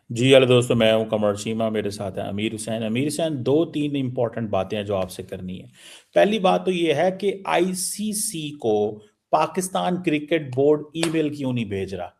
जी hello दोस्तों, मैं हूं कमर चीमा। मेरे साथ है अमीर हुसैन। अमीर हुसैन, दो तीन इंपॉर्टेंट बातें हैं जो आपसे करनी है। पहली बात तो ये है कि आईसीसी को पाकिस्तान क्रिकेट बोर्ड ईमेल क्यों नहीं भेज रहा।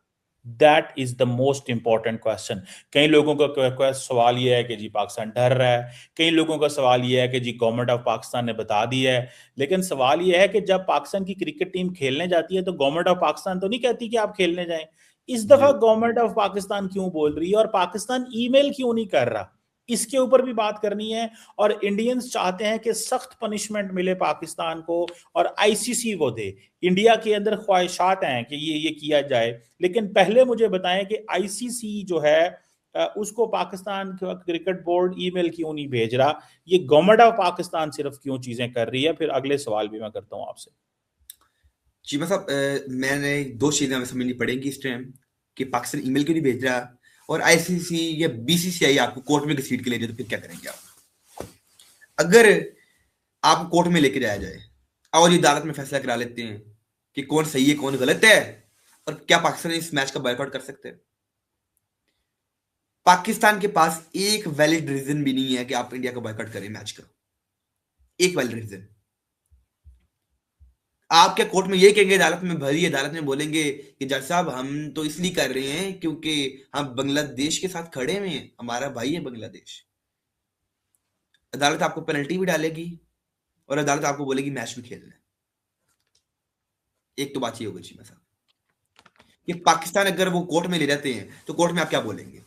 That is the most important question. कई लोगों का सवाल ये है कि जी पाकिस्तान डर रहा है, कई लोगों का सवाल ये है कि जी गवर्नमेंट ऑफ पाकिस्तान ने बता दिया है। लेकिन सवाल ये है कि जब पाकिस्तान की क्रिकेट टीम खेलने जाती है तो गवर्नमेंट ऑफ पाकिस्तान तो नहीं कहती कि आप खेलने जाएं। इस जी। दफा गवर्नमेंट ऑफ पाकिस्तान क्यों बोल रही है और पाकिस्तान ईमेल क्यों नहीं कर रहा, इसके ऊपर भी बात करनी है। और इंडियंस चाहते हैं कि सख्त पनिशमेंट मिले पाकिस्तान को और आईसीसी वो दे। इंडिया के अंदर ख्वाहिशात हैं कि ये किया जाए, लेकिन पहले मुझे बताएं कि आईसीसी जो है उसको पाकिस्तान क्रिकेट बोर्ड ईमेल क्यों नहीं भेज रहा। ये गवर्नमेंट ऑफ पाकिस्तान सिर्फ क्यों चीजें कर रही है। फिर अगले सवाल भी मैं करता हूं आपसे। जी मैं साहब, मैंने दो चीजें हमें समझनी पड़ेंगी इस टाइम कि पाकिस्तान ईमेल क्यों नहीं भेज रहा और आईसीसी या बीसीसीआई आपको कोर्ट में घसीट के ले जाए तो फिर क्या करेंगे आप? अगर आपको कोर्ट में लेके जाया जाए और ये अदालत में फैसला करा लेते हैं कि कौन सही है कौन गलत है, और क्या पाकिस्तान इस मैच का बायकॉट कर सकते हैं? पाकिस्तान के पास एक वैलिड रीजन भी नहीं है कि आप इंडिया का बायकॉट करें मैच का। एक वैलिड रीजन। आप क्या कोर्ट में ये कहेंगे, अदालत में भरी अदालत में बोलेंगे कि जज साहब हम तो इसलिए कर रहे हैं क्योंकि हम बांग्लादेश के साथ खड़े हुए हैं, हमारा भाई है बांग्लादेश। अदालत आपको पेनल्टी भी डालेगी और अदालत आपको बोलेगी मैच भी खेल लें। एक तो बात ये होगी जी साहब कि पाकिस्तान अगर वो कोर्ट में ले जाते हैं तो कोर्ट में आप क्या बोलेंगे?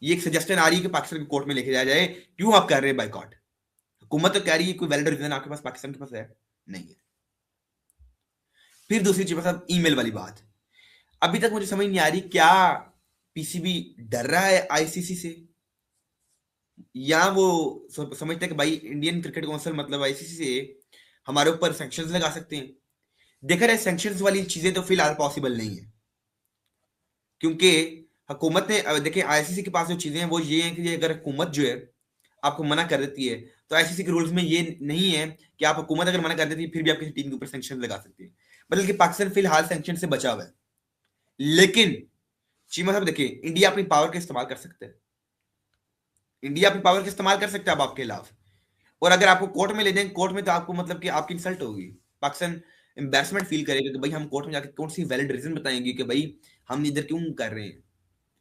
ये एक सजेशन आ रही है कि पाकिस्तान को कोर्ट में लेके जाया जाए, क्यों आप कर रहे हैं बाइकॉट? हुकूमत तो कह रही है कोई वैलिड रीजन आपके पास, पाकिस्तान के पास है नहीं है। फिर दूसरी चीज साहब, ईमेल वाली बात। अभी तक मुझे समझ नहीं आ रही, क्या पीसीबी डर रहा है आईसीसी से, या वो समझते हैं कि भाई इंडियन क्रिकेट काउंसिल मतलब आईसीसी से हमारे ऊपर सैंक्शंस लगा सकते हैं। देखा रहे सैंक्शंस वाली चीजें तो फिलहाल पॉसिबल नहीं है, क्योंकि हुकूमत ने देखिए आईसीसी के पास जो चीजें हैं वो ये है कि अगर हुकूमत जो है आपको मना कर देती है तो आईसीसी के रूल्स में ये नहीं है कि आप, हुकूमत अगर मना कर देती है फिर भी आप किसी टीम के ऊपर सैंक्शन लगा सकते हैं। बल्कि पाकिस्तान फिलहाल सैंक्शन से बचा हुआ है। लेकिन चीमा साहब देखिए, इंडिया अपनी पावर का इस्तेमाल कर सकता है। इंडिया अपनी पावर का इस्तेमाल कर सकता है अब आपके खिलाफ। और अगर आपको कोर्ट में ले जाएंगे, कोर्ट में तो आपको मतलब कि आपकी इंसल्ट होगी। पाकिस्तान एम्बेरसमेंट फील करेगा कि भाई हम कोर्ट में जाके कौन सी वैलिड रीजन बताएंगे कि भाई हम इधर क्यों कर रहे हैं,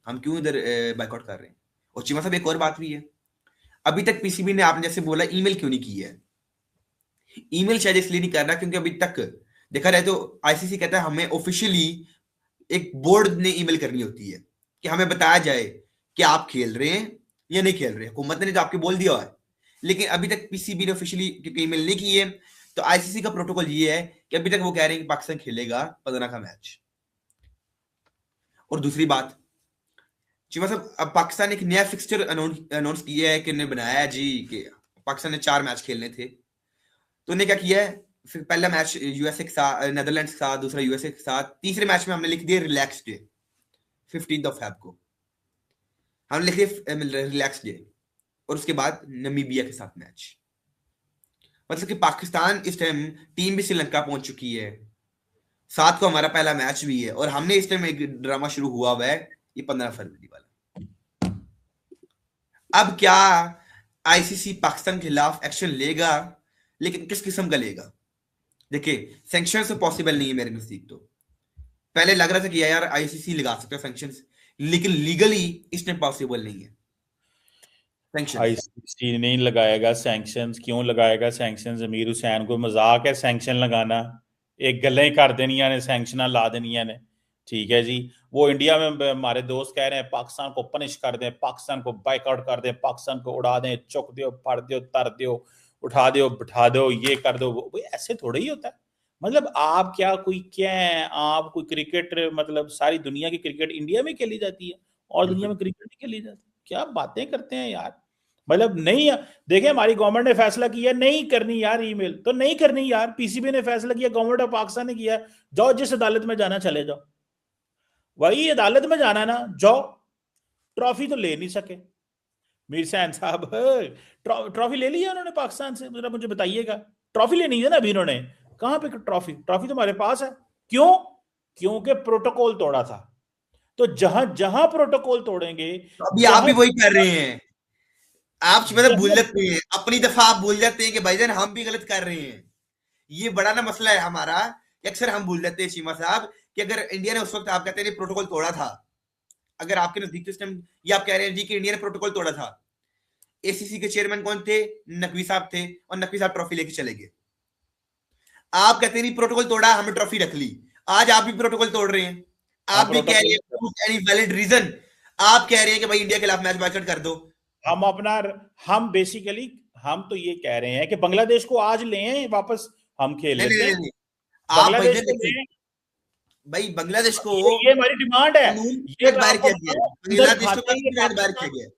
हम क्यों इधर बाइकआउट कर रहे हैं। और चीमा साहब एक और बात भी है, अभी तक पीसीबी ने आपने जैसे बोला ईमेल क्यों नहीं की है। ईमेल शायद इसलिए नहीं कर रहा क्योंकि अभी तक देखा जाए तो आईसीसी कहता है हमें ऑफिशियली एक बोर्ड ने ईमेल करनी होती है कि हमें बताया जाए कि आप खेल रहे हैं या नहीं खेल रहे हैं। हुकूमत ने तो आपके बोल दिया है, लेकिन अभी तक पीसीबी ने ऑफिशियली क्योंकि ईमेल नहीं की है, तो आईसीसी का प्रोटोकॉल ये है कि अभी तक वो कह रहे हैं कि पाकिस्तान खेलेगा 15 का मैच। और दूसरी बात जी मतलब, अब पाकिस्तान एक नया फिक्सचर अनाउंस किया है कि ने बनाया है जी कि पाकिस्तान ने 4 मैच खेलने थे। तो उन्हें क्या किया है, फिर पहला मैच यूएसए के साथ, नेदरलैंड्स के साथ, दूसरा यूएसए के साथ, तीसरे मैच में हमने लिख दिया रिलैक्स डे, 15 को हमने लिख दिया रिलैक्स डे। और उसके बाद नमीबिया के साथ मैच। मतलब कि पाकिस्तान इस टाइम टीम भी श्रीलंका पहुंच चुकी है, 7 को हमारा पहला मैच भी है, और हमने इस टाइम एक ड्रामा शुरू हुआ हुआ है, ये 15 फरवरी वाला। अब क्या आईसीसी पाकिस्तान के खिलाफ एक्शन लेगा, लेकिन किस किस्म का लेगा? देखिए सैंक्शन तो पॉसिबल नहीं है मेरे नजदीक। तो पहले लग रहा था कि यार आईसीसी लगा सकता है सैंक्शंस, लेकिन लीगली इसमें पॉसिबल नहीं है सैंक्शंस। आईसीसी नहीं लगाएगा सैंक्शंस। क्यों लगाएगा सैंक्शंस? अमीर हुसैन को मजाक है सैंक्शन लगाना। एक गल्ला ही कर देनिया ने, सैंक्शना ला देनिया ने। ठीक है जी। वो इंडिया में हमारे दोस्त कह रहे हैं पाकिस्तान को पनिश कर दें, पाकिस्तान को बाइकआउट कर दें, पाकिस्तान को उड़ा दें, चुक दो, फड़ दो, तर दो, उठा दो, बिठा दो, ये कर दो। वो ऐसे थोड़ा ही होता है। मतलब आप क्या हैं आप कोई क्रिकेट, मतलब सारी दुनिया की क्रिकेट इंडिया में खेली जाती है और दुनिया बिल्कुल। में क्रिकेट नहीं खेली जाती। क्या बातें करते हैं यार। मतलब नहीं। देखिए हमारी गवर्नमेंट ने फैसला किया नहीं करनी यार ईमेल, तो नहीं करनी यार। पीसीबी ने फैसला किया, गवर्नमेंट ऑफ पाकिस्तान ने किया, जाओ जिस अदालत में जाना चले जाओ। वही अदालत में जाना ना, जाओ। ट्रॉफी तो ले नहीं सके मीर सैन साहब। ट्रॉफी ले लिया उन्होंने पाकिस्तान से? जरा मुझे बताइएगा। ट्रॉफी लेनी है ना अभी उन्होंने। कहां पे ट्रॉफी? ट्रॉफी तो हमारे पास है। क्यों? क्योंकि प्रोटोकॉल तोड़ा था। तो जहां जहां प्रोटोकॉल तोड़ेंगे, तो अभी आप भी जहां वही कर रहे हैं। आप मतलब भूल जहां जाते हैं, अपनी दफा आप भूल जाते हैं कि भाईजान हम भी गलत कर रहे हैं। ये बड़ा ना मसला है हमारा कि अक्सर हम भूल जाते हैं चीमा साहब कि अगर इंडिया ने उस वक्त, आप कहते हैं प्रोटोकॉल तोड़ा था, अगर आपके नजदीक सिस्टम, ये आप कह रहे हैं जी कि इंडिया ने प्रोटोकॉल तोड़ा था, एसीसी के चेयरमैन कौन थे? नकवी साहब थे, और नकवी साहब ट्रॉफी लेके चले गए। आप कहते नहीं प्रोटोकॉल तोड़ा, हमने ट्रॉफी रख ली। आज आप भी प्रोटोकॉल तोड़ रहे हैं। आप भी कह रहे प्रोटोकॉल, हैं एनी वैलिड रीजन, आप कह रहे हैं कि भाई इंडिया के खिलाफ मैच बायकॉट कर दो। हम अपना हम बेसिकली हम तो ये कह रहे हैं कि बांग्लादेश को आज ले आए वापस, हम खेल नहीं नहीं लेते नहीं, हैं। नहीं। आप बांग्लादेश भाईजान को देखिए, ले आए, भाई बांग्लादेश को ये हमारी डिमांड है। कानून ये के मैं दायर आपको किया गया है, बताऊं, अंदर बांग्लादेश को खाते कानून ये के दायर किया पाकिस्तान, गया है।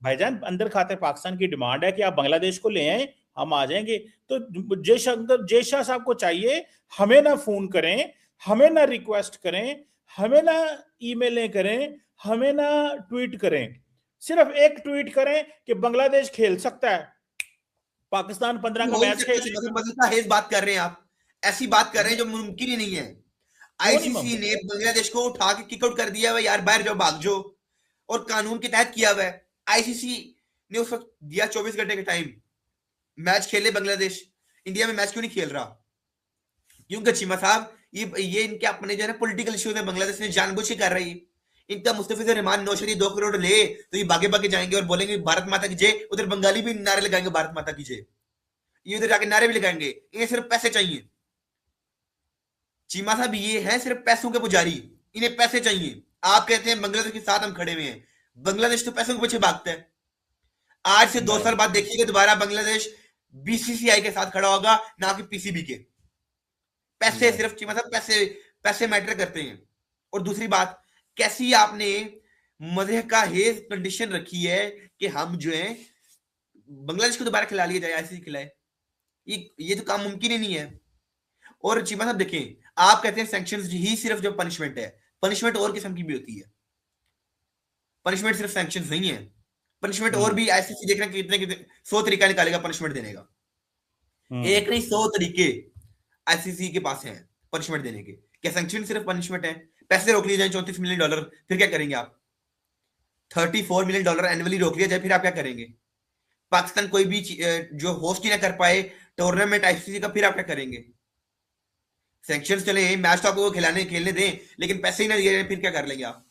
भाईजान अंदर खाते पाकिस्तान की डिमांड है कि आप बांग्लादेश को ले आए, हम आ जाएंगे। तो जय शाह साहब को चाहिए, हमें ना फोन करें, हमें ना रिक्वेस्ट करें, हमें ना ईमेलें करें, हमें ना ट्वीट करें। सिर्फ एक ट्वीट करें कि बांग्लादेश खेल सकता है, पाकिस्तान 15 का हो ही मैच सकता है, खेलेगा। मतलब हेज बात कर रहे हैं आप, ऐसी बात कर रहे हैं जो मुमकिन ही नहीं है। क्यों नहीं आईसीसी मुमकिन? ने बांग्लादेश को उठा के किक आउट कर दिया है, यार बाहर जाओ, भाग जाओ, और कानून के तहत किया हुआ है। आईसीसी ने उस वक्त दिया 24 घंटे का टाइम, मैच खेले बांग्लादेश। इंडिया में मैच क्यों नहीं खेल रहा? क्योंकि चीमा साहब, ये इनके अपने जो है ना पॉलिटिकल इश्यूज है, बांग्लादेश ने जानबूझ के कर रही है। इनका मुस्तफिजुर रहमान नौशरी 2 करोड़ ले तो ये भागे भागे जाएंगे और बोलेंगे भारत माता की जय, उधर बंगाली भी नारे लगाएंगे भारत माता की जय, ये उधर जाके नारे भी लगाएंगे। इन्हें सिर्फ पैसे चाहिए। चीमा साहब ये है सिर्फ पैसों के पुजारी, इन्हें पैसे चाहिए। आप कहते हैं बांग्लादेश के साथ हम खड़े हुए हैं, बांग्लादेश तो पैसों के पीछे भागता है। आज से 2 साल नहीं, बाद देखिएगा दोबारा बांग्लादेश बीसीसीआई के साथ खड़ा होगा, ना कि पीसीबी के। पैसे नहीं, सिर्फ चीमा साहब, पैसे पैसे मैटर करते हैं। और दूसरी बात, कैसी आपने मजहब का हेज कंडीशन रखी है कि हम जो है बांग्लादेश को दोबारा खिला लिया जाए, ऐसे ही खिलाए। ये तो काम मुमकिन ही नहीं है। और चीमा साहब देखें, आप कहते हैं सैंक्शंस ही सिर्फ जो पनिशमेंट है, पनिशमेंट और किस्म की भी होती है। पनिशमेंट सिर्फ सैंक्शंस नहीं है, पनिशमेंट और हम्म, भी आईसीसी देख रहे हैं कितने कितने 100 तरीका निकालेगा पनिशमेंट देने का। हम्म, एक नहीं 100 तरीके आईसीसी के पास हैं पनिशमेंट देने के। क्या सैंक्शन सिर्फ पनिशमेंट है? पैसे रोक लिए जाए $34 मिलियन, फिर क्या करेंगे आप? $34 मिलियन एनुअली रोक लिया जाए, फिर आप क्या करेंगे? पाकिस्तान कोई भी जो होस्ट ही ना कर पाए टूर्नामेंट आईसीसी का, फिर आप क्या करेंगे? सैंक्शन चले, मैच तो आपको खिलाने खेलने दें, लेकिन पैसे ही ना दिए, फिर क्या कर लेंगे आप?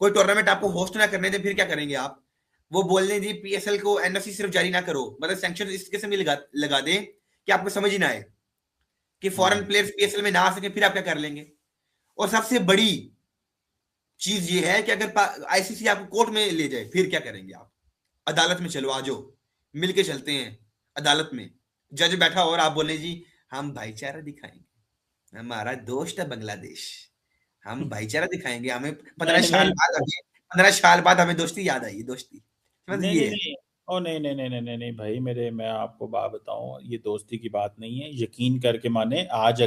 कोई टूर्नामेंट आपको होस्ट ना करने दें, फिर क्या करेंगे आप? वो बोल दें जी पीएसएल को एनओसी सिर्फ जारी ना करो, मतलब सैंक्शन इस किस्म की लगा दें कि आपको समझ ही ना आए, कि फॉरेन हम्म। प्लेयर्स पीएसएल में ना आ सके, फिर आप क्या कर लेंगे? और सबसे बड़ी चीज ये है कि अगर आईसीसी आपको कोर्ट में ले जाए, फिर क्या करेंगे आप? अदालत में चलो, आ जाओ, मिलके चलते हैं अदालत में। जज बैठा और आप बोले जी हम भाईचारा दिखाएंगे, हमारा दोस्त है बांग्लादेश, हम भाईचारा दिखाएंगे, हमें पंद्रह नहीं, साल नहीं, बाद हमें 15 साल बाद हमें दोस्ती याद आई, दोस्ती समझ नहीं, ये नहीं, है। नहीं। ओ नहीं, नहीं, नहीं, नहीं, नहीं, नहीं भाई मेरे, मैं आपको बात बताऊं, ये दोस्ती की बात नहीं है, यकीन करके माने। आज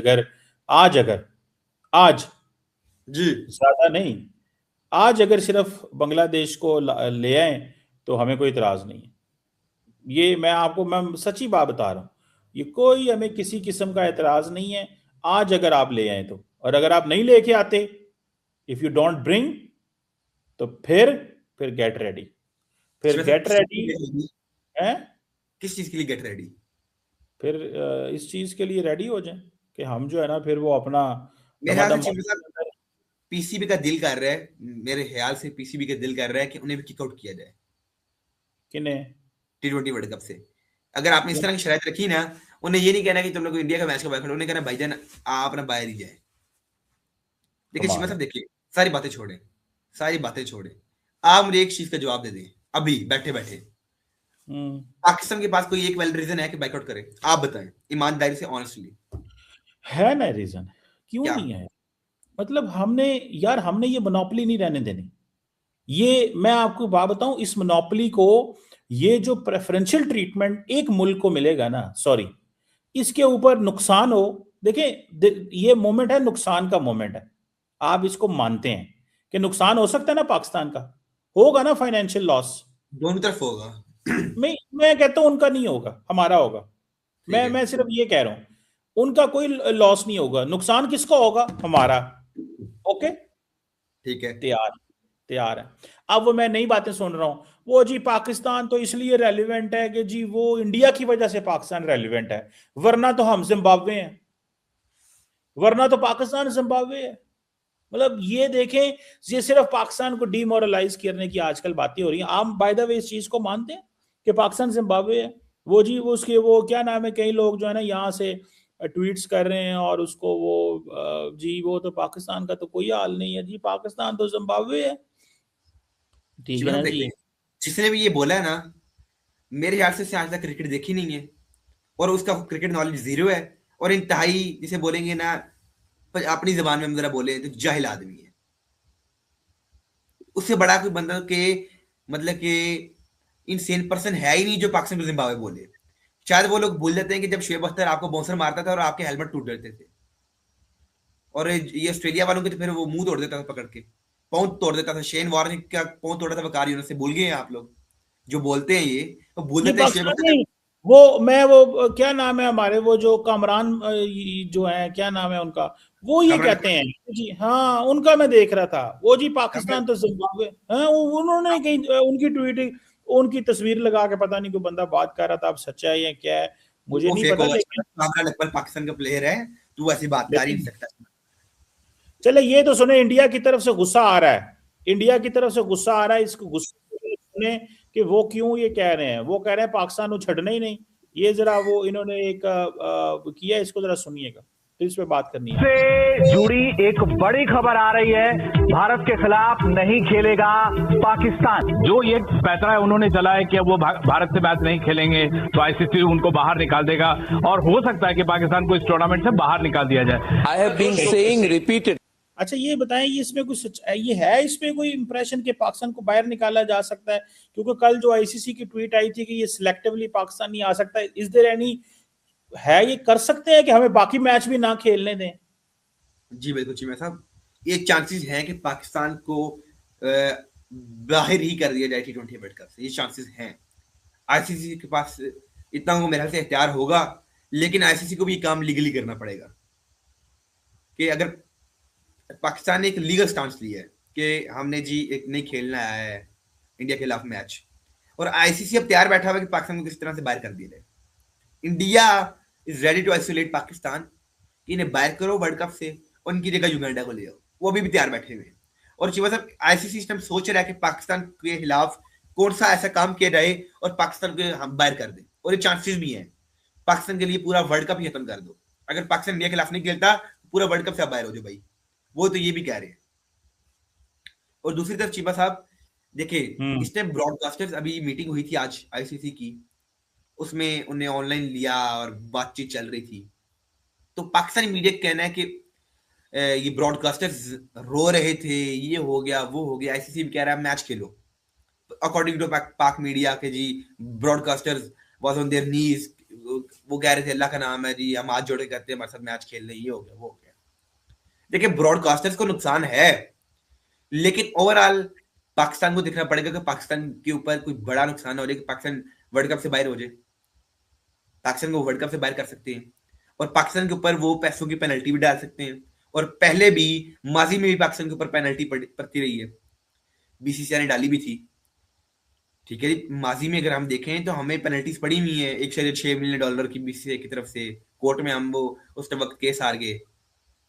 जी ज्यादा नहीं, आज अगर सिर्फ बांग्लादेश को ले आए तो हमें कोई इतराज नहीं है। ये मैं सच्ची बात बता रहा हूँ, ये कोई हमें किसी किस्म का एतराज नहीं है। आज अगर आप ले आए तो, और अगर आप नहीं लेके आते, इफ यू डोंट ब्रिंग, तो फिर गेट रेडी, फिर वैसे गेट किस चीज के रेडी लिए ready? है। किस चीज के लिए गेट रेडी? फिर इस चीज के लिए रेडी हो जाए कि हम जो है ना, फिर वो अपना मेरे ख्याल से दमादम। चिंटू साहब, पीसीबी का दिल कर रहा है, मेरे ख्याल से पीसीबी का दिल कर रहा है कि उन्हें भी किक आउट किया जाए किन्हें? T20 वर्ल्ड कप से। अगर आपने इस तरह की शरारत रखी ना, उन्हें ये नहीं कहना कि तुम लोग इंडिया का मैच का बायकॉट, उन्हें कहना भाईजान आप ना बाहर ही जाए। देखिए शिमा कमाल साहब, है। देखिए सारी बातें छोड़ें, सारी बातें छोड़ें, आप मुझे एक चीज का जवाब दे दें, अभी बैठे बैठे। हम्म। पाकिस्तान के पास कोई एक वैलिड रीजन है कि बायकॉट करे? आप बताएं ईमानदारी से, ऑनेस्टली। है ना रीजन, क्यों क्या? नहीं है? मतलब हमने, यार हमने ये मोनोपोली नहीं रहने देनी। ये मैं आपको बात बताऊं, इस मोनोपोली को, ये जो प्रेफरेंशियल ट्रीटमेंट एक मुल्क को मिलेगा ना, सॉरी, इसके ऊपर नुकसान हो, देखें ये मोमेंट है, नुकसान का मोमेंट है। आप इसको मानते हैं कि नुकसान हो सकता है ना, पाकिस्तान का होगा ना, फाइनेंशियल लॉस। दोनों तरफ होगा। मैं कहता हूं उनका नहीं होगा, हमारा होगा। ठीक मैं है। मैं सिर्फ ये कह रहा हूं, उनका कोई लॉस नहीं होगा, नुकसान किसका होगा? हमारा। ओके, ठीक है, तैयार है। अब वो मैं नई बातें सुन रहा हूं, वो जी पाकिस्तान तो इसलिए रेलिवेंट है कि जी वो इंडिया की वजह से पाकिस्तान रेलिवेंट है, वरना तो हम जिम्बाब्वे हैं, वरना तो पाकिस्तान जिम्बाब्वे है। मतलब ये देखें, ये सिर्फ पाकिस्तान को डीमोरलाइज करने की आजकल बातें हो रही हैं। आप बाय द वे इस चीज को मानते हैं कि पाकिस्तान जिम्बाब्वे है? वो जी वो उसके वो क्या नाम है, कई लोग जो है ना यहाँ से ट्वीट्स कर रहे हैं और उसको वो जी वो तो पाकिस्तान का तो कोई हाल नहीं है जी, पाकिस्तान तो जिम्बाब्वे है। ठीक जी है मतलब ना देखते जी। हैं, जिसने भी ये बोला है ना, मेरे ख्याल से उसने आज तक क्रिकेट देखी नहीं है, और उसका क्रिकेट नॉलेज जीरो है, और इंतहाई जिसे बोलेंगे ना, अपनी जबान में हम जरा बोले तो जाहिल आदमी है। उससे बड़ा कोई बंदा के मतलब कि इनसेन पर्सन है ही नहीं जो पाकिस्तान को जिम्बाब्वे बोले। शायद वो लोग भूल जाते हैं कि जब शुएब अख्तर आपको बाउंसर मारता था और आपके हेलमेट टूट जाते थे, और ये ऑस्ट्रेलिया वालों के तो फिर वो मुंह तोड़ देता था पकड़ के, पाँव तोड़ देता था। शेन वॉर्न का पाँव तोड़ा था वकार यूनिस से, भूल गए हैं आप लोग जो बोलते हैं ये, तो भूल जी देते हैं शुएब पाकिस्तान अख्तर। नहीं, वो मैं वो क्या नाम है हमारे वो जो कामरान जो है, क्या नाम है उनका, वो ये कमरान कहते हैं जी, हाँ उनका मैं देख रहा था, वो जी कमरान पाकिस्तान तो जिम्बाब्वे, हाँ उन्होंने कहीं उनकी ट्वीट, उनकी तस्वीर लगा के पता नहीं कोई बंदा बात कर रहा था, अब सच्चा है या क्या है मुझे वो नहीं फेक पता, होगा, लेकिन कामरान अकबर पाकिस्तान का प्लेयर है, तो वो ऐसी बात कर ही नहीं लेकिन सकता। चले ये तो सुने, इंडिया की तरफ से गुस्सा आ रहा है, इंडिया की तरफ से गुस्सा आ रहा है, इसको गुस्से सुने कि वो क्यों ये कह रहे हैं, वो कह रहे हैं पाकिस्तान को छड़ना ही नहीं। ये जरा वो इन्होंने एक किया, इसको जरा सुनिएगा, तो इस पे बात करनी है से जुड़ी एक बड़ी खबर आ रही है, भारत के खिलाफ नहीं खेलेगा पाकिस्तान। जो ये फैसला है उन्होंने चला है कि अब वो भारत से मैच नहीं खेलेंगे तो आईसीसी उनको बाहर निकाल देगा, और हो सकता है कि पाकिस्तान को इस टूर्नामेंट से बाहर निकाल दिया जाए। I have been saying repeated. अच्छा ये बताएं, ये इसमें कुछ ये है इसमें कोई इंप्रेशन कि पाकिस्तान को बाहर निकाला जा सकता है? क्योंकि कल जो आईसीसी की ट्वीट आई थी कि ये सिलेक्टिवली पाकिस्तान नहीं आ सकता, इज देयर एनी, है ये कर सकते हैं कि हमें बाकी मैच भी ना खेलने दें? जी बिल्कुल चीमा साहब, ये चांसेस हैं कि पाकिस्तान को बाहर ही कर दिया जाए T20 वर्ल्ड कप से, ये चांसेस हैं। आईसीसी के पास इतना वो मेरे ख्याल से इख्तियार होगा, लेकिन आईसीसी को भी ये काम लीगली करना पड़ेगा कि अगर पाकिस्तान ने एक लीगल स्टांस लिया है कि हमने जी एक नहीं खेलना है इंडिया के खिलाफ मैच, और आईसीसी अब तैयार बैठा हुआ है कि पाकिस्तान को किस तरह से बाहर कर दिया जाए। India is ready to isolate Pakistan, इन्हें बाहर करो वर्ल्ड कप से और इनकी जगह युगांडा को ले आओ, वो अभी भी तैयार बैठे हुए हैं। और शिवा साहब, आईसीसी इस टाइम सोच रहा है कि पाकिस्तान के खिलाफ कौन सा ऐसा काम किया जाए और पाकिस्तान को हम बाहर कर दें, और ये चांसेस भी हैं। पाकिस्तान के लिए पूरा वर्ल्ड कप ही खत्म कर दो, अगर पाकिस्तान इंडिया के खिलाफ नहीं खेलता पूरा वर्ल्ड कप से बाहर हो जाओ भाई, वो तो ये भी कह रहे हैं। और दूसरी तरफ चीबा साहब देखिए, इस टाइम ब्रॉडकास्टर्स, अभी मीटिंग हुई थी आज आईसीसी की, उसमें उन्हें ऑनलाइन लिया और बातचीत चल रही थी, तो पाकिस्तानी मीडिया का कहना है कि ये ब्रॉडकास्टर्स रो रहे थे, ये हो गया वो हो गया, आईसीसी भी कह रहा है match Khelo. According to Pak media के जी, broadcasters was on their knees, वो कह रहे थे अल्लाह का नाम है जी, हम हाथ जोड़ के कहते हैं हमारे साथ मैच खेल ले, ये हो गया वो हो गया। देखिए ब्रॉडकास्टर्स को नुकसान है, लेकिन ओवरऑल पाकिस्तान को देखना पड़ेगा कि पाकिस्तान के ऊपर कोई बड़ा नुकसान हो जाए कि पाकिस्तान वर्ल्ड कप से बाहर हो जाए। पाकिस्तान को वर्ल्ड कप से बाहर कर सकते हैं, और पाकिस्तान के ऊपर वो पैसों की पेनल्टी भी डाल सकते हैं, और पहले भी माजी में भी पाकिस्तान के ऊपर पेनल्टी पड़ती रही है, बीसीसीआई ने डाली भी थी। ठीक है जी, माजी में अगर हम देखें तो हमें पेनल्टीज पड़ी हुई है $1.6 मिलियन की बीसीसीआई की तरफ से, कोर्ट में हम वो उस वक्त केस हार गए।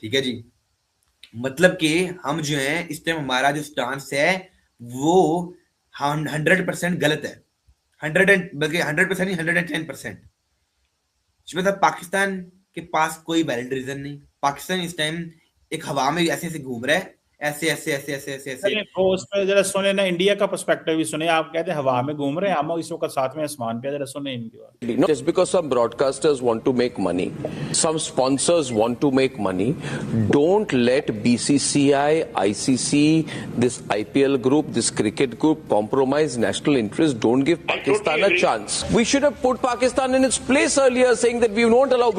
ठीक है जी, मतलब कि हम जो है इस टाइम हमारा जो स्टांस है वो 100% गलत है, 100% नहीं 110%। मतलब पाकिस्तान के पास कोई वैलिड रीजन नहीं, पाकिस्तान इस टाइम एक हवा में ऐसे ऐसे घूम रहा है, ऐसे ऐसे ऐसे ऐसे ऐसे ऐसे। तो उस पे जरा सुने ना, इंडिया का पर्सपेक्टिव भी सुने। आप कहते हैं हवा में घूम रहे हैं, हम इस वक्त साथ में आसमान पे, जरा सुने इनकी बात। Not just because some broadcasters want to make money, some sponsors want to make money, don't let BCCI, ICC, this IPL group, this cricket group compromise national interest. Don't give Pakistan a chance. We should have put Pakistan in its place earlier, saying that we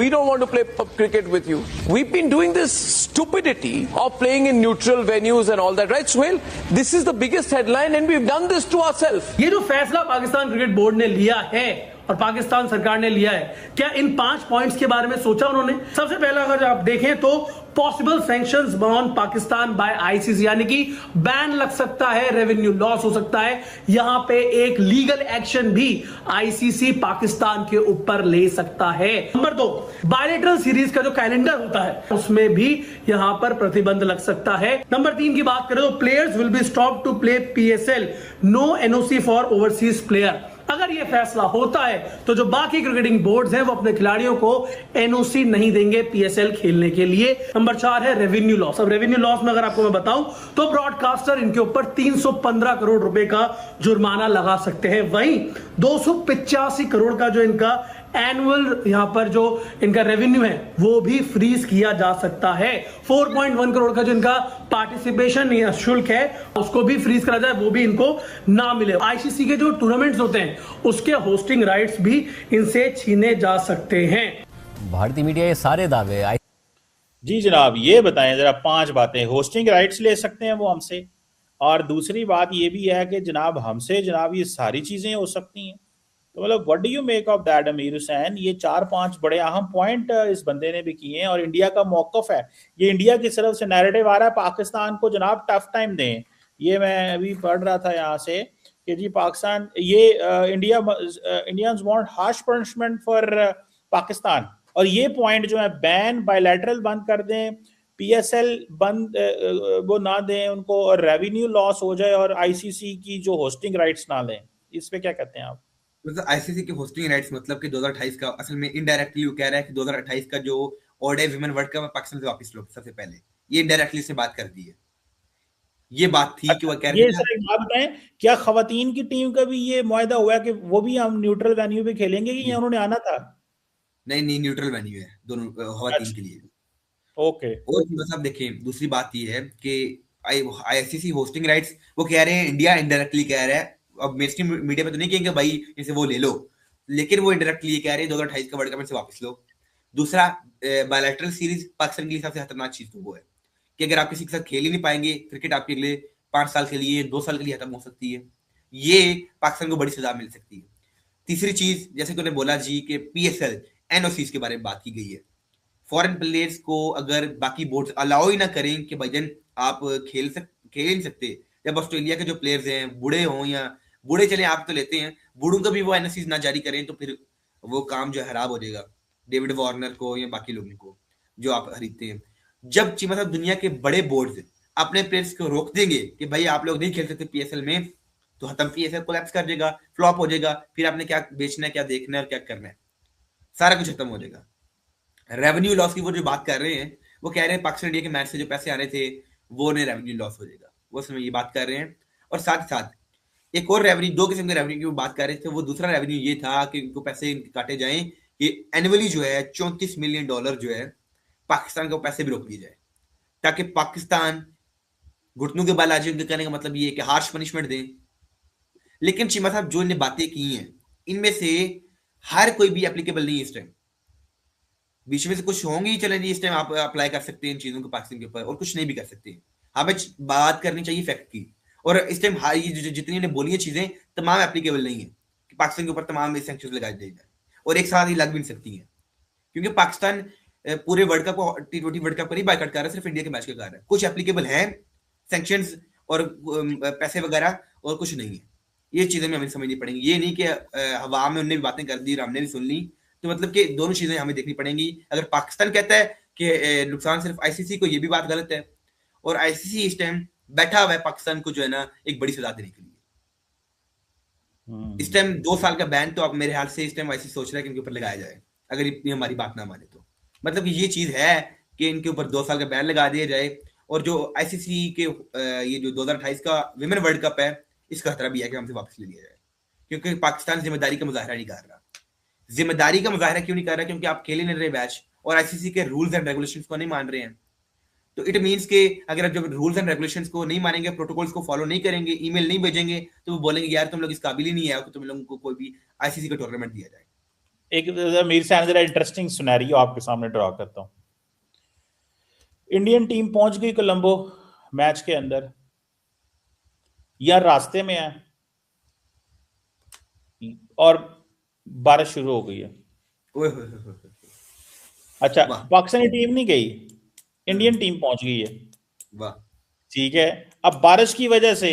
don't want to play cricket with you. We've been doing this stupidity of playing in neutral venues and all that, right, Suhail? This is the biggest headline and we've done this to ourselves. ये जो फैसला Pakistan cricket board ने लिया है और पाकिस्तान सरकार ने लिया है, क्या इन 5 पॉइंट्स के बारे में सोचा उन्होंने? सबसे पहला अगर आप देखें तो possible sanctions on Pakistan by ICC, यानी कि बैन लग सकता है, रेवेन्यू लॉस हो सकता है। यहां पे एक लीगल एक्शन भी आईसीसी पाकिस्तान के ऊपर ले सकता है। नंबर 2, बायलैटरल सीरीज का जो कैलेंडर होता है उसमें भी यहां पर प्रतिबंध लग सकता है। नंबर 3 की बात करें तो players will be stop to play PSL, no NOC for overseas player. अगर यह फैसला होता है तो जो बाकी क्रिकेटिंग बोर्ड्स हैं वो अपने खिलाड़ियों को एनओसी नहीं देंगे पीएसएल खेलने के लिए। नंबर 4 है रेवेन्यू लॉस। अब रेवेन्यू लॉस में अगर आपको मैं बताऊं तो ब्रॉडकास्टर इनके ऊपर 315 करोड़ रुपए का जुर्माना लगा सकते हैं। वहीं 285 करोड़ का जो इनका एनुअल यहां पर जो इनका रेवेन्यू है वो भी फ्रीज किया जा सकता है। 4.1 करोड़ का जो इनका पार्टिसिपेशन या शुल्क है उसको भी फ्रीज करा जाए, वो भी इनको ना मिले। आईसीसी के जो टूर्नामेंट्स होते हैं उसके होस्टिंग राइट्स भी इनसे छीने जा सकते हैं। भारतीय मीडिया ये सारे दावे जी जनाब, ये बताएं जरा 5 बातें। होस्टिंग राइट्स ले सकते हैं वो हमसे, और दूसरी बात ये भी है कि जनाब हमसे जनाब ये सारी चीजें हो सकती हैं। तो मतलब what do you make of that अमीर हुसैन? ये 4-5 बड़े अहम पॉइंट इस बंदे ने भी किए हैं, और इंडिया का मौकफ है, ये इंडिया की तरफ से नैरेटिव आ रहा है पाकिस्तान को जनाब टफ टाइम दें। ये मैं अभी पढ़ रहा था यहाँ से कि जी पाकिस्तान ये Indians want harsh punishment for Pakistan, और ये पॉइंट जो है बैन बायलैटरल बंद कर दें, पीएसएल बंद वो ना दें उनको, और रेवेन्यू लॉस हो जाए, और आईसीसी की जो होस्टिंग राइट्स ना लें। इस पे क्या कहते हैं आप? मतलब आईसीसी के होस्टिंग राइट्स मतलब कि 2028 का असल में इनडायरेक्टली वो कह रहा है कि 2028 का जो ODI women world cup Pakistan से वापस लो। सबसे पहले ये इनडायरेक्टली से बात कर दी है। ये बात थी कि वो कह रहे ये सर एक बात बताएं, क्या खवातीन की टीम का भी ये मुआहदा हुआ है कि वो भी हम न्यूट्रल वेन्यू पे खेलेंगे, कि उन्होंने आना था? नहीं, न्यूट्रल वेन्यू है दोनों खवातीन के लिए। ओके। और मतलब देखें, दूसरी बात ये है कि आईसीसी होस्टिंग राइट्स वो कह रहे हैं, इंडिया इनडायरेक्टली कह रहा है। अब मेनस्ट्रीम मीडिया में तो नहीं कहेंगे भाई इनसे वो ले लो, लेकिन वो इनडायरेक्टली ये कह रहे हैं 2028 का वर्ल्ड कप से वापस लो। दूसरा, बायलैटरल सीरीज पाकिस्तान के हिसाब से खतरनाक चीज तो वो है कि अगर आप किसी के साथ खेल ही नहीं पाएंगे, क्रिकेट आपके लिए 5 साल के लिए 2 साल के लिए खत्म हो सकती है। ये पाकिस्तान को बड़ी सजा मिल सकती है। तीसरी चीज, जैसे कि उन्होंने बोला जी कि पीएसएल एनओसी के बारे में बात की गई है। फॉरेन प्लेयर्स को अगर बाकी बोर्ड्स अलाउ ही ना करें कि भाईजान आप खेल नहीं सकते, जब ऑस्ट्रेलिया के जो प्लेयर्स हैं बूढ़े हों या बूढ़े चले आप तो लेते हैं, बूढ़ों को भी वो एनओसी ना जारी करें तो फिर वो काम जो है खराब हो जाएगा डेविड वार्नर को या बाकी लोगों को जो आप खरीदते हैं। जब मतलब दुनिया के बड़े बोर्ड्स अपने प्लेयर्स को रोक देंगे कि भाई आप लोग नहीं खेल सकते पीएसएल में, तो खत्म, पीएसएल कोलैप्स कर देगा, फ्लॉप हो जाएगा। फिर आपने क्या बेचना है, क्या देखना है और क्या करना है, सारा कुछ खत्म हो जाएगा। रेवेन्यू लॉस की वो जो बात कर रहे हैं, वो कह रहे हैं पाकिस्तान इंडिया के मैच से जो पैसे आ रहे थे वो ने रेवेन्यू लॉस हो जाएगा, वो समय ये बात कर रहे हैं। और साथ ही साथ एक और रेवेन्यू, 2 किस्म के रेवेन्यू की वो बात कर रहे थे। वो दूसरा रेवेन्यू ये था कि इनको पैसे काटे जाएं, कि एनुअली जो है $34 मिलियन जो है पाकिस्तान को पैसे भी रोक दिए जाए, ताकि पाकिस्तान घुटनों के बल आ जाए। उनके कहने का मतलब ये है कि हार्श पनिशमेंट दें। लेकिन चीमा साहब जो इन्हें बातें की हैं, इनमें से हर कोई भी एप्लीकेबल नहीं है इस टाइम। बीच में से कुछ होंगी, चलें जी इस टाइम आप अप्लाई कर सकते हैं इन चीजों को पाकिस्तान के ऊपर, और कुछ नहीं भी कर सकते हैं। हमें बात करनी चाहिए फैक्ट की, और इस टाइम ये जितनी ने बोली है चीजें तमाम एप्लीकेबल नहीं है कि पाकिस्तान के ऊपर तमाम सैंक्शंस लगाए जाए, और एक साथ ही लग भी नहीं सकती हैं, क्योंकि पाकिस्तान पूरे वर्ल्ड कप को T20 वर्ल्ड कप पर ही बायकॉट कर रहा है, सिर्फ इंडिया के मैच के कारण। कुछ एप्लीकेबल है सैंक्शंस और पैसे वगैरह, और कुछ नहीं है। ये चीजें हमें समझनी पड़ेंगी। ये नहीं कि हवा में उनने भी बातें कर दी और हमने भी सुन ली, तो मतलब कि दोनों चीजें हमें देखनी पड़ेंगी। अगर पाकिस्तान कहता है कि नुकसान सिर्फ आईसीसी को, ये भी बात गलत है, और आईसीसी इस टाइम बैठा हुआ है पाकिस्तान को जो है ना एक बड़ी सजा देने के लिए। इस टाइम 2 साल का बैन तो अब मेरे ख्याल से इस टाइम आईसीसी सोच रहा है कि इनके ऊपर लगाया जाए, अगर इतनी हमारी बात ना माने तो। मतलब ये चीज है कि इनके ऊपर 2 साल का बैन लगा दिया जाए, और जो आईसीसी के ये जो 2028 का विमेन वर्ल्ड कप है इसका खतरा भी है कि हमसे वापस ले लिया जाए, क्योंकि पाकिस्तान जिम्मेदारी का मुजाहरा नहीं कर रहा। जिम्मेदारी का मुजाहरा क्यों नहीं कर रहा? क्योंकि आप खेल ही नहीं रहे मैच, और आईसीसी के रूल्स एंड रेगुलेशंस को नहीं मान रहे हैं। तो इट मींस के अगर आप जब रूल्स एंड रेगुलेशंस को नहीं मानेंगे, प्रोटोकॉल्स को फॉलो नहीं करेंगे, ईमेल नहीं भेजेंगे, तो वो बोलेंगे यार तुम लोग इस काबिल ही नहीं है कि तुम लोगों को कोई भी आईसीसी का टूर्नामेंट दिया जाए। एक मीर से जरा इंटरेस्टिंग सिनेरियो आपके सामने ड्रॉ करता हूं। इंडियन टीम पहुंच गई कोलंबो मैच के अंदर, या रास्ते में है और बारिश शुरू हो गई है। अच्छा, पाकिस्तानी टीम नहीं गई, इंडियन टीम पहुंच गई है, वाह। ठीक है। अब बारिश की वजह से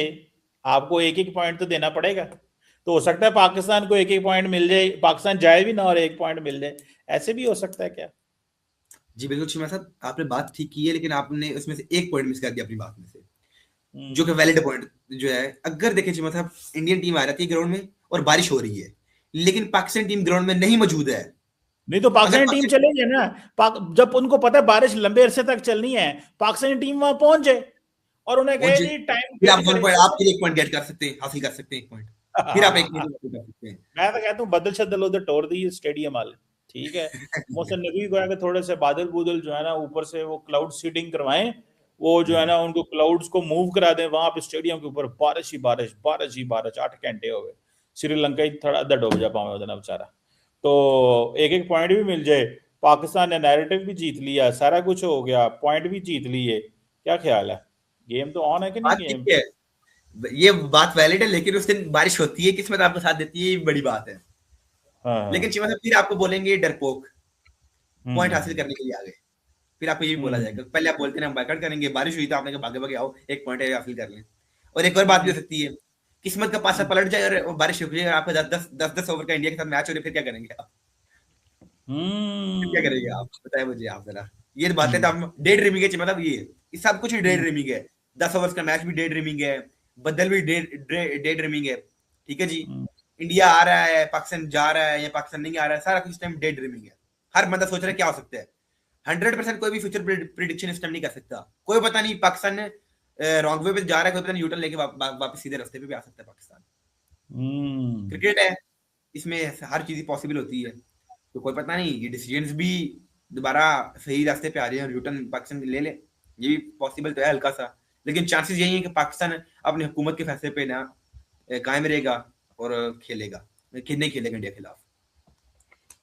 आपको एक एक पॉइंट तो देना पड़ेगा, तो हो सकता है पाकिस्तान को एक एक पॉइंट मिल जाए, पाकिस्तान जाए भी ना और एक पॉइंट मिल जाए, ऐसे भी हो सकता है क्या? जी बिल्कुल शिमा साहब, आपने बात ठीक की है, लेकिन आपने उसमें से एक पॉइंट मिस कर दिया अपनी बात में से, जो कि वैलिड पॉइंट जो है। अगर देखें शिमा साहब, इंडियन टीम आ जाती है ग्राउंड में और बारिश हो रही है, लेकिन पाकिस्तान टीम ग्राउंड में नहीं मौजूद है, नहीं तो पाकिस्तानी टीम चलेगी ना, जब उनको पता है बारिश लंबे अरसे तक चलनी है, पाकिस्तानी टीम वहां पहुंच जाए और उन्हें कहे जी टाइम, फिर आप फिर एक पॉइंट गेट कर सकते हैं, हासिल कर सकते हैं एक पॉइंट, फिर आप एक पॉइंट कर सकते हैं। मैं तो कहता हूँ बदल शदल उधर तोड़ दी स्टेडियम वाले, ठीक है। मौसम नबी को आगे थोड़े से बादल बुदल जो है ना ऊपर से वो क्लाउड सीडिंग करवाएं, वो जो है ना उनको क्लाउड्स को मूव करा दें वहां पे स्टेडियम के ऊपर, बारिश ही बारिश, बारिश ही बारिश, 8 घंटे हो गए, श्रीलंका ही थोड़ा अद्धा डूब जा पावे उधर बेचारा, तो एक एक पॉइंट भी मिल जाए। पाकिस्तान ने नैरेटिव भी जीत लिया, सारा कुछ हो गया, पॉइंट भी जीत लिए, क्या ख्याल है? गेम तो ऑन है कि नहीं? गेम ये बात वैलिड है, लेकिन उस दिन बारिश होती है, किस्मत आपका साथ देती है, ये बड़ी बात है। हाँ। लेकिन शिवा साहब फिर आपको बोलेंगे डरपोक, पॉइंट हासिल करने के लिए आ गए, फिर आपको ये भी बोला जाएगा। पहले आप बोलते हैं हम बाइकआउट करेंगे, बारिश हुई तो आपने कहा भागे भागे आओ एक पॉइंट हासिल कर लें। और एक और बात भी हो सकती है, किस्मत का पासा पलट जाए और बारिश रुक जाए, आपका 10-10 ओवर का इंडिया के साथ मैच हो रहा है, फिर क्या करेंगे आप? क्या करेंगे आप, बताएं मुझे आप जरा। ये बातें तो हम डे ड्रीमिंग है, मतलब ये सब कुछ डे ड्रीमिंग है। 10 ओवर्स का मैच भी डे ड्रीमिंग है, बदल भी डे ड्रीमिंग है, ठीक है जी। इंडिया आ रहा है, पाकिस्तान जा रहा है या पाकिस्तान नहीं आ रहा है, सारा कुछ टाइम डे ड्रीमिंग है। हर बंदा सोच रहा है क्या हो सकता है। 100% कोई भी फ्यूचर प्रिडिक्शन इस टाइम नहीं कर सकता। कोई पता नहीं पाकिस्तान ने रॉन्ग वे पे जा रहा है, कोई पता नहीं यूटर्न लेके वापस सीधे रास्ते पे भी आ सकता है पाकिस्तान। क्रिकेट है, इसमें हर चीज पॉसिबल होती है, तो कोई पता नहीं ये डिसीजंस भी दोबारा सही रास्ते पे आ रहे हैं और यूटर्न पाकिस्तान ले ले, ये भी पॉसिबल तो है हल्का सा। लेकिन चांसेस यही है कि पाकिस्तान अपनी हुकूमत के फैसले पे ना कायम रहेगा और खेलेगा, नहीं खेलेगा इंडिया के खिलाफ।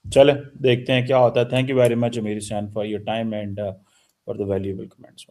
चले देखते हैं क्या होता है। थैंक यू वेरी मच अमीर Hussain for your time and for the valuable comments.